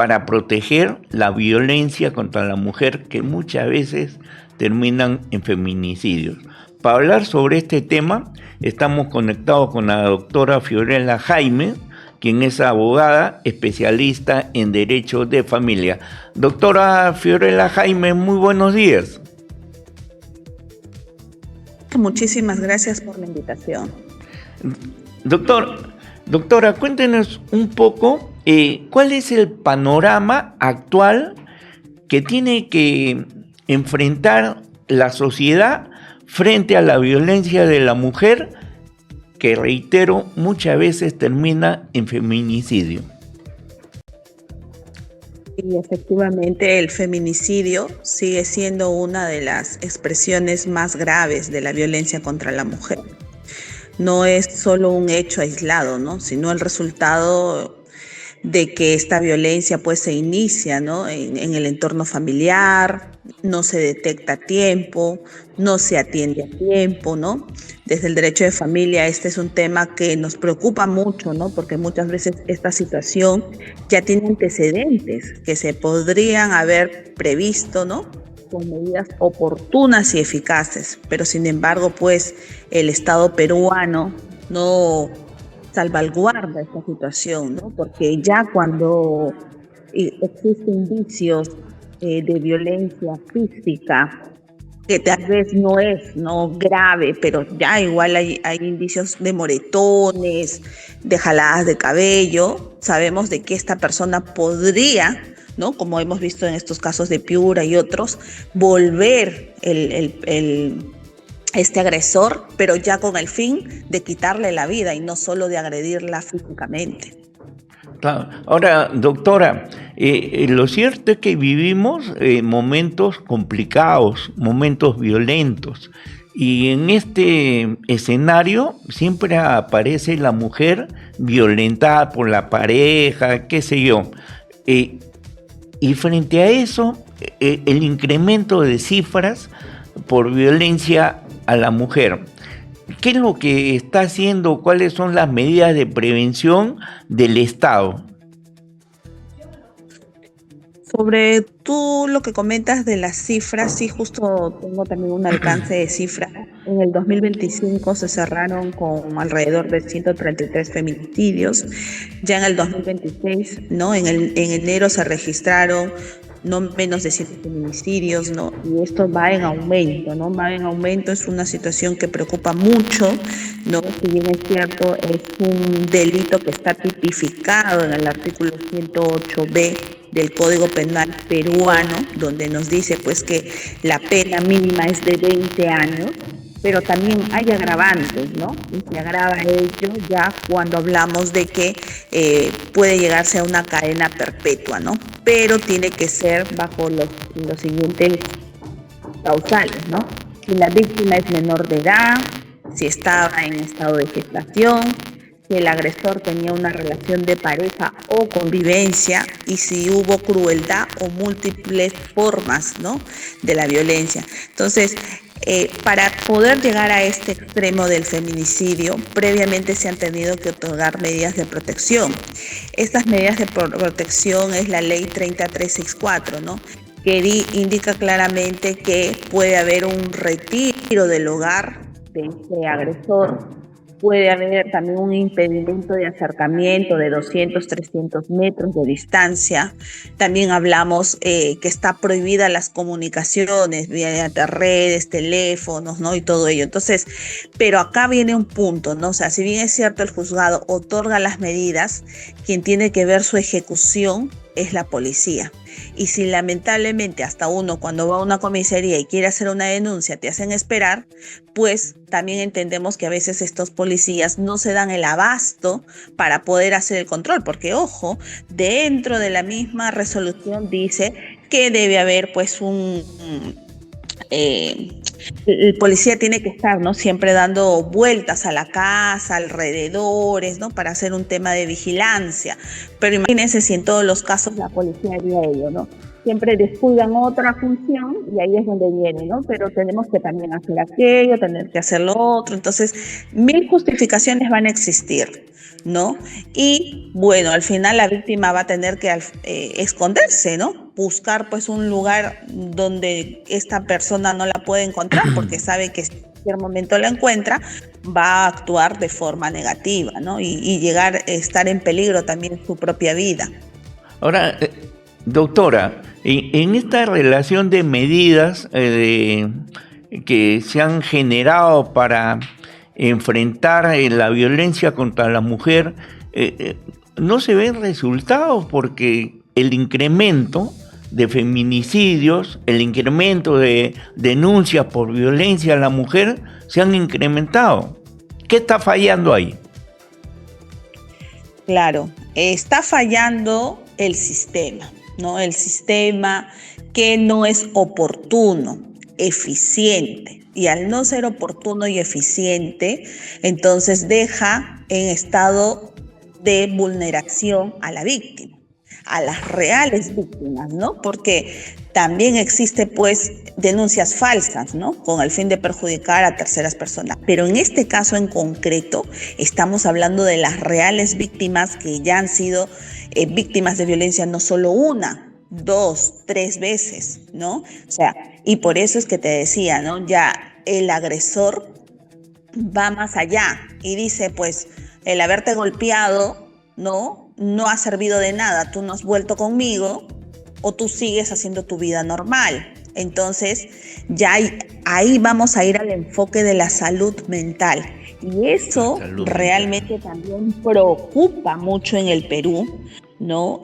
para proteger la violencia contra la mujer que muchas veces terminan en feminicidios. Para hablar sobre este tema, estamos conectados con la doctora Fiorella Jaime, quien es abogada especialista en Derecho de Familia. Doctora Fiorella Jaime, muy buenos días. Muchísimas gracias por la invitación. Doctora, cuéntenos un poco cuál es el panorama actual que tiene que enfrentar la sociedad frente a la violencia de la mujer, que reitero, muchas veces termina en feminicidio. Y efectivamente el feminicidio sigue siendo una de las expresiones más graves de la violencia contra la mujer. No es solo un hecho aislado, ¿no? Sino el resultado de que esta violencia pues se inicia, ¿no? en el entorno familiar, no se detecta a tiempo, no se atiende a tiempo, ¿no? Desde el derecho de familia este es un tema que nos preocupa mucho, ¿no? Porque muchas veces esta situación ya tiene antecedentes que se podrían haber previsto, ¿no? Con medidas oportunas y eficaces, pero sin embargo pues el Estado peruano no salvaguarda esta situación, ¿no? Porque ya cuando existen indicios de violencia física, que tal vez no es grave, pero ya igual hay indicios de moretones, de jaladas de cabello, sabemos de que esta persona podría, ¿no? Como hemos visto en estos casos de Piura y otros, volver este agresor, pero ya con el fin de quitarle la vida y no solo de agredirla físicamente. Claro. Ahora, doctora, lo cierto es que vivimos momentos complicados, momentos violentos, y en este escenario siempre aparece la mujer violentada por la pareja, qué sé yo. Y frente a eso, el incremento de cifras por violencia a la mujer. ¿Qué es lo que está haciendo? ¿Cuáles son las medidas de prevención del Estado? Sobre tú lo que comentas de las cifras, sí, justo tengo también un alcance de cifras. En el 2025 se cerraron con alrededor de 133 feminicidios. Ya en el 2026, ¿no? En enero se registraron no menos de 7 feminicidios, ¿no? Y esto va en aumento, ¿no? Va en aumento, es una situación que preocupa mucho, ¿no? Si bien es cierto, es un delito que está tipificado en el artículo 108B del Código Penal peruano, donde nos dice pues que la pena mínima es de 20 años, pero también hay agravantes, ¿no? Y se agrava ello ya cuando hablamos de que puede llegarse a una cadena perpetua, ¿no? Pero tiene que ser bajo los siguientes causales, ¿no? Si la víctima es menor de edad, si estaba en estado de gestación, si el agresor tenía una relación de pareja o convivencia y si hubo crueldad o múltiples formas, ¿no? de la violencia. Entonces, para poder llegar a este extremo del feminicidio, previamente se han tenido que otorgar medidas de protección. Estas medidas de protección es la ley 30364, ¿no? que indica claramente que puede haber un retiro del hogar de este agresor. Puede haber también un impedimento de acercamiento de 200, 300 metros de distancia. También hablamos que está prohibida las comunicaciones vía redes, teléfonos, ¿no? Y todo ello. Entonces, pero acá viene un punto, ¿no? O sea, si bien es cierto el juzgado otorga las medidas, quien tiene que ver su ejecución es la policía. Y si lamentablemente hasta uno cuando va a una comisaría y quiere hacer una denuncia te hacen esperar, pues también entendemos que a veces estos policías no se dan el abasto para poder hacer el control, porque ojo, dentro de la misma resolución dice que debe haber pues el policía tiene que estar, ¿no? siempre dando vueltas a la casa, alrededores, ¿no? para hacer un tema de vigilancia. Pero imagínense si en todos los casos la policía haría ello, ¿no? siempre descuidan otra función y ahí es donde viene, ¿no? Pero tenemos que también hacer aquello, tener que hacer lo otro, entonces mil justificaciones van a existir, ¿no? Y bueno, al final la víctima va a tener que esconderse, ¿no? Buscar pues un lugar donde esta persona no la puede encontrar porque sabe que si en cualquier momento la encuentra va a actuar de forma negativa, ¿no? Y llegar a estar en peligro también su propia vida. Ahora, doctora, en esta relación de medidas que se han generado para enfrentar la violencia contra la mujer, no se ven resultados porque el incremento de feminicidios, el incremento de denuncias por violencia a la mujer se han incrementado. ¿Qué está fallando ahí? Claro, está fallando el sistema, ¿no? El sistema que no es oportuno, eficiente. Y al no ser oportuno y eficiente, entonces deja en estado de vulneración a la víctima, a las reales víctimas, ¿no? Porque también existe pues denuncias falsas, ¿no? Con el fin de perjudicar a terceras personas. Pero en este caso en concreto estamos hablando de las reales víctimas que ya han sido víctimas de violencia no solo una, 2, 3 veces, ¿no? O sea, y por eso es que te decía, ¿no? Ya el agresor va más allá y dice, pues, el haberte golpeado, ¿no? No ha servido de nada, tú no has vuelto conmigo o tú sigues haciendo tu vida normal. Entonces, ya ahí vamos a ir al enfoque de la salud mental. Y eso realmente también preocupa mucho en el Perú, ¿no?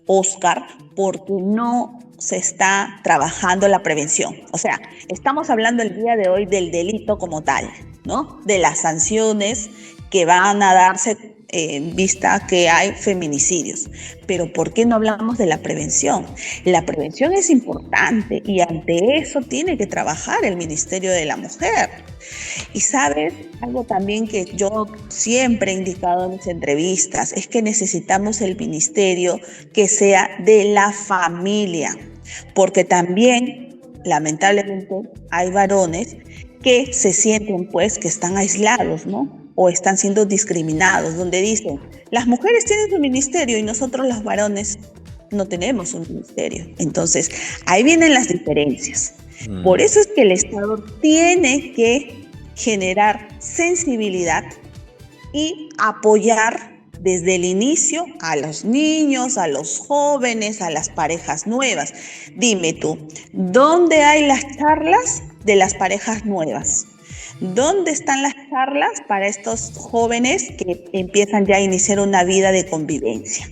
Oscar, porque no se está trabajando la prevención. O sea, estamos hablando el día de hoy del delito como tal, ¿no? De las sanciones que van a darse en vista que hay feminicidios. Pero ¿por qué no hablamos de la prevención? La prevención es importante y ante eso tiene que trabajar el Ministerio de la Mujer. Y sabes, algo también que yo siempre he indicado en mis entrevistas es que necesitamos el ministerio que sea de la familia, porque también, lamentablemente, hay varones que se sienten pues que están aislados, ¿no? O están siendo discriminados, donde dicen, las mujeres tienen su ministerio y nosotros los varones no tenemos un ministerio. Entonces, ahí vienen las diferencias. Por eso es que el Estado tiene que generar sensibilidad y apoyar desde el inicio a los niños, a los jóvenes, a las parejas nuevas. Dime tú, ¿dónde hay las charlas de las parejas nuevas? ¿Dónde están las charlas para estos jóvenes que empiezan ya a iniciar una vida de convivencia?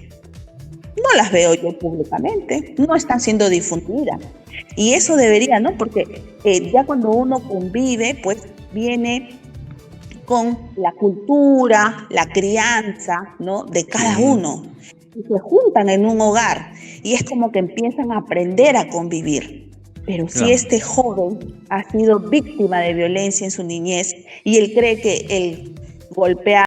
No las veo yo públicamente, no están siendo difundidas. Y eso debería, ¿no? Porque ya cuando uno convive, pues viene con la cultura, la crianza, ¿no? De cada uno. Y se juntan en un hogar y es como que empiezan a aprender a convivir. Pero si este joven ha sido víctima de violencia en su niñez y él cree que el golpear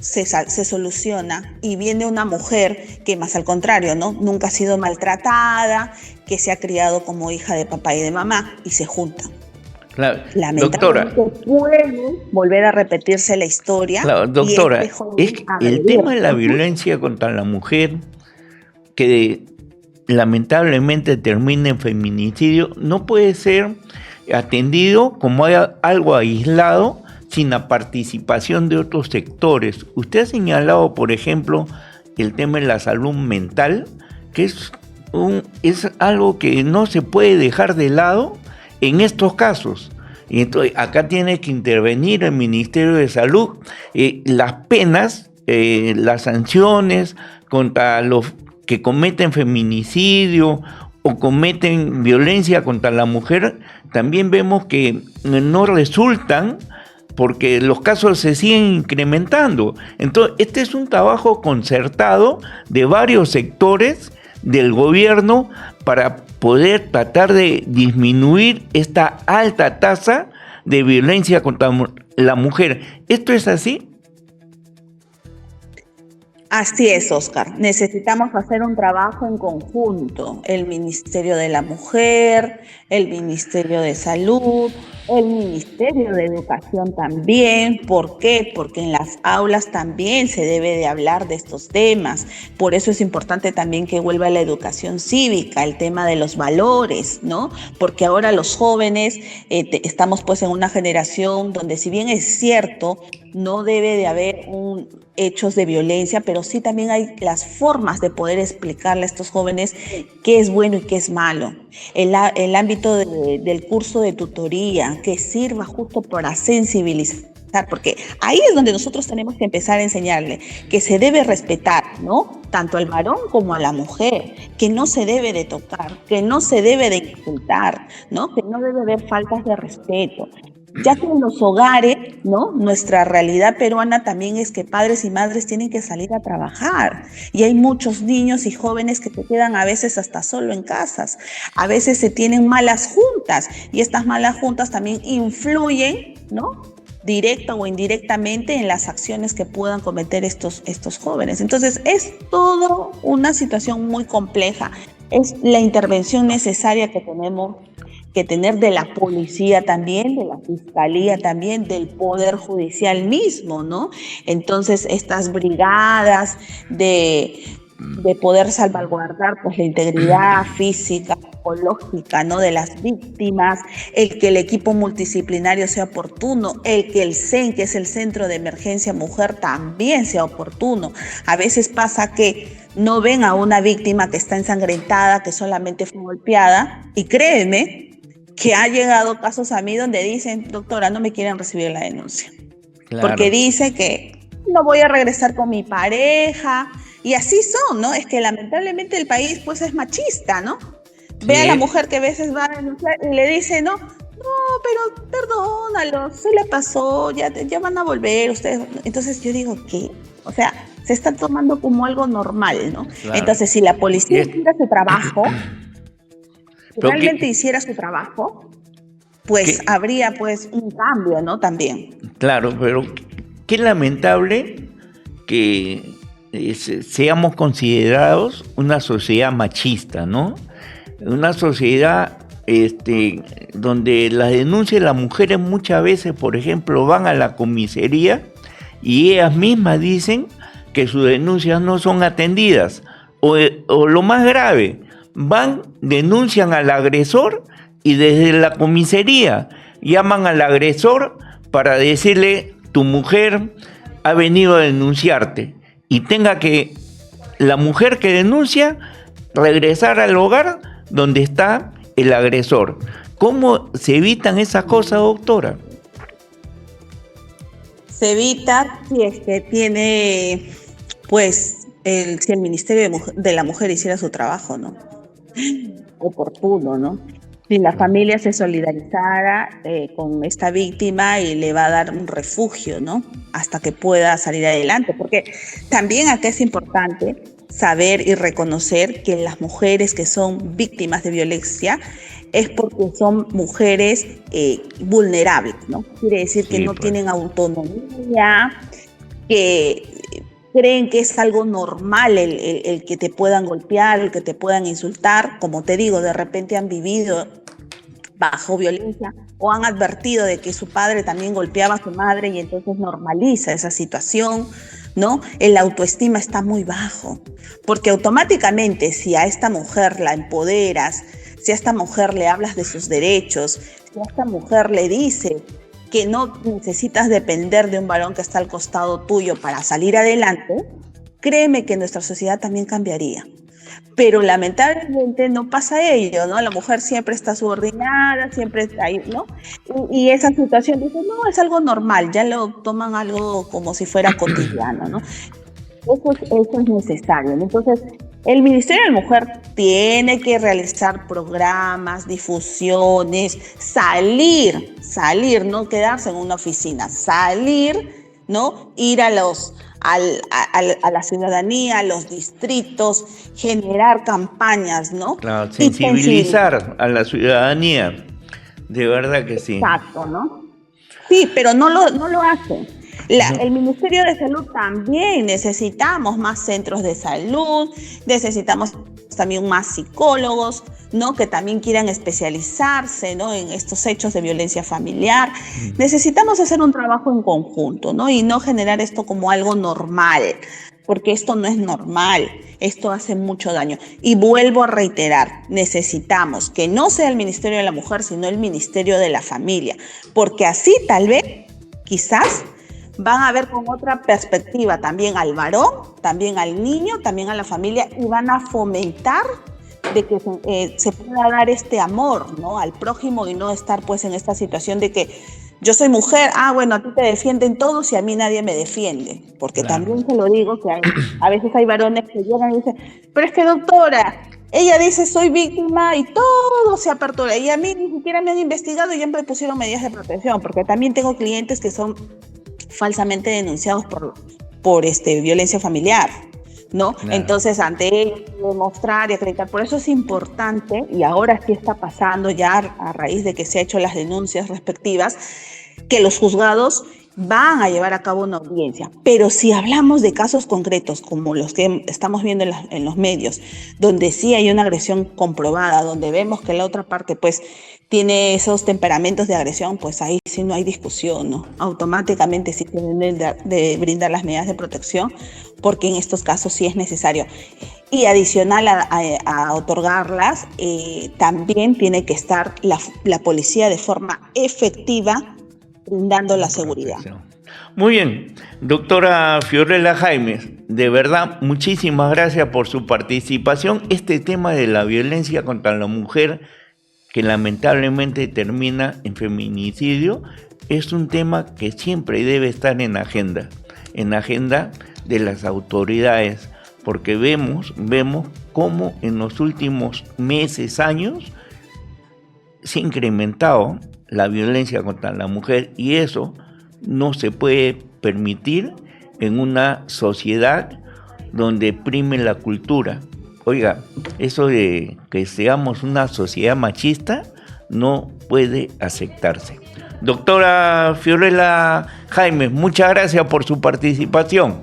se soluciona y viene una mujer que más al contrario, ¿no? Nunca ha sido maltratada, que se ha criado como hija de papá y de mamá y se juntan. Claro. Lamentablemente puede volver a repetirse la historia. Claro, doctora, es que el tema de la violencia contra la mujer que lamentablemente termina en feminicidio no puede ser atendido como algo aislado sin la participación de otros sectores. Usted ha señalado, por ejemplo, el tema de la salud mental, que es algo que no se puede dejar de lado en estos casos. Y entonces acá tiene que intervenir el Ministerio de Salud. Las penas, las sanciones contra los que cometen feminicidio o cometen violencia contra la mujer, también vemos que no resultan porque los casos se siguen incrementando. Entonces, este es un trabajo concertado de varios sectores del gobierno para poder tratar de disminuir esta alta tasa de violencia contra la mujer. ¿Esto es así? Así es, Oscar. Necesitamos hacer un trabajo en conjunto. El Ministerio de la Mujer, el Ministerio de Salud, el Ministerio de Educación también. ¿Por qué? Porque en las aulas también se debe de hablar de estos temas. Por eso es importante también que vuelva la educación cívica, el tema de los valores, ¿no? Porque ahora los jóvenes estamos pues en una generación donde, si bien es cierto, no debe de haber hechos de violencia, pero sí también hay las formas de poder explicarle a estos jóvenes qué es bueno y qué es malo. El ámbito del curso de tutoría, que sirva justo para sensibilizar, porque ahí es donde nosotros tenemos que empezar a enseñarle que se debe respetar, ¿no? Tanto al varón como a la mujer, que no se debe de tocar, que no se debe de insultar, ¿no? Que no debe haber faltas de respeto. Ya que en los hogares, ¿no? Nuestra realidad peruana también es que padres y madres tienen que salir a trabajar y hay muchos niños y jóvenes que se quedan a veces hasta solo en casas. A veces se tienen malas juntas y estas malas juntas también influyen, ¿no? Directa o indirectamente en las acciones que puedan cometer estos jóvenes. Entonces es todo una situación muy compleja. Es la intervención necesaria que tenemos que tener de la policía también, de la fiscalía también, del poder judicial mismo, ¿no? Entonces, estas brigadas de poder salvaguardar pues la integridad física, psicológica, ¿no? De las víctimas, el que el equipo multidisciplinario sea oportuno, el que el CEN, que es el Centro de Emergencia Mujer, también sea oportuno. A veces pasa que no ven a una víctima que está ensangrentada, que solamente fue golpeada, y créeme que ha llegado casos a mí donde dicen, doctora, no me quieren recibir la denuncia. Claro. Porque dice que no voy a regresar con mi pareja. Y así son, ¿no? Es que lamentablemente el país pues es machista, ¿no? Sí. Ve a la mujer que a veces va a denunciar y le dice, no, pero perdónalo, se le pasó, ya van a volver ustedes. Entonces yo digo, ¿qué? O sea, se está tomando como algo normal, ¿no? Claro. Entonces, si la policía hiciera su trabajo, si realmente hiciera su trabajo, pues habría pues un cambio, ¿no? También. Claro, pero qué lamentable que seamos considerados una sociedad machista, ¿no? Una sociedad donde las denuncias de las mujeres muchas veces, por ejemplo, van a la comisaría y ellas mismas dicen que sus denuncias no son atendidas. O lo más grave, van, denuncian al agresor y desde la comisaría llaman al agresor para decirle, tu mujer ha venido a denunciarte, y tenga que la mujer que denuncia regresar al hogar donde está el agresor. ¿Cómo se evitan esas cosas, doctora? Se evita si es que tiene, pues, si el Ministerio de la Mujer hiciera su trabajo, ¿no? Oportuno, ¿no? Si la familia se solidarizara con esta víctima y le va a dar un refugio, ¿no? Hasta que pueda salir adelante. Porque también acá es importante saber y reconocer que las mujeres que son víctimas de violencia es porque son mujeres vulnerables, ¿no? Quiere decir que no tienen autonomía, que creen que es algo normal el que te puedan golpear, el que te puedan insultar. Como te digo, de repente han vivido bajo violencia o han advertido de que su padre también golpeaba a su madre y entonces normaliza esa situación, ¿no? El autoestima está muy bajo, porque automáticamente si a esta mujer la empoderas, si a esta mujer le hablas de sus derechos, si a esta mujer le dices que no necesitas depender de un varón que está al costado tuyo para salir adelante, créeme que nuestra sociedad también cambiaría. Pero lamentablemente no pasa ello, ¿no? La mujer siempre está subordinada, siempre está ahí, ¿no? Y esa situación dice, no, es algo normal, ya lo toman algo como si fuera cotidiano, ¿no? Eso es necesario, ¿no? Entonces, el Ministerio de la Mujer tiene que realizar programas, difusiones, salir, no quedarse en una oficina, salir, ¿no? Ir a la ciudadanía, a los distritos, generar campañas, ¿no? Claro, sensibilizar a la ciudadanía, de verdad que sí. Exacto, ¿no? Sí, pero no lo hacen. El Ministerio de Salud también necesitamos más centros de salud, necesitamos también más psicólogos, ¿no? Que también quieran especializarse, ¿no? En estos hechos de violencia familiar. Necesitamos hacer un trabajo en conjunto, ¿no? Y no generar esto como algo normal, porque esto no es normal, esto hace mucho daño. Y vuelvo a reiterar, necesitamos que no sea el Ministerio de la Mujer, sino el Ministerio de la Familia, porque así tal vez, quizás, van a ver con otra perspectiva también al varón, también al niño, también a la familia, y van a fomentar de que se pueda dar este amor, ¿no? Al prójimo, y no estar pues en esta situación de que yo soy mujer, bueno, a ti te defienden todos y a mí nadie me defiende. Porque Claro. También se lo digo, que a veces hay varones que llegan y dicen, pero es que doctora, ella dice soy víctima y todo se apertura. Y a mí ni siquiera me han investigado y ya me pusieron medidas de protección, porque también tengo clientes que son falsamente denunciados por violencia familiar, ¿no? Claro. Entonces, ante ellos, demostrar y acreditar. Por eso es importante, y ahora sí está pasando ya a raíz de que se han hecho las denuncias respectivas, que los juzgados van a llevar a cabo una audiencia. Pero si hablamos de casos concretos, como los que estamos viendo en los medios, donde sí hay una agresión comprobada, donde vemos que la otra parte, pues, tiene esos temperamentos de agresión, pues ahí sí no hay discusión, ¿no? Automáticamente sí tienen de brindar las medidas de protección, porque en estos casos sí es necesario. Y adicional a otorgarlas, también tiene que estar la policía de forma efectiva brindando la seguridad. Muy bien, doctora Fiorella Jaimes, de verdad, muchísimas gracias por su participación. Este tema de la violencia contra la mujer, que lamentablemente termina en feminicidio, es un tema que siempre debe estar en agenda de las autoridades, porque vemos cómo en los últimos meses, años, se ha incrementado la violencia contra la mujer, y eso no se puede permitir en una sociedad donde prime la cultura. Oiga, eso de que seamos una sociedad machista no puede aceptarse. Doctora Fiorella Jaimes, muchas gracias por su participación.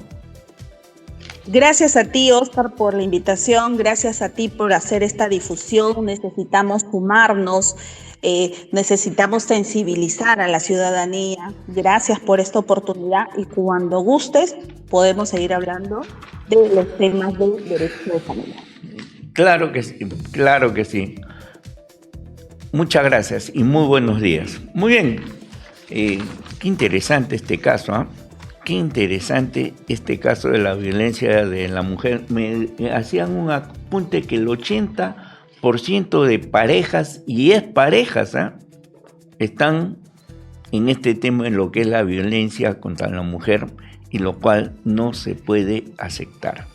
Gracias a ti, Oscar, por la invitación. Gracias a ti por hacer esta difusión. Necesitamos sumarnos, necesitamos sensibilizar a la ciudadanía. Gracias por esta oportunidad, y cuando gustes podemos seguir hablando de los temas del derecho de familia. Claro que sí, claro que sí. Muchas gracias y muy buenos días. Muy bien, qué interesante este caso, ¿eh? Qué interesante este caso de la violencia de la mujer. Me hacían un apunte que el 80% de parejas y exparejas están en este tema, en lo que es la violencia contra la mujer, y lo cual no se puede aceptar.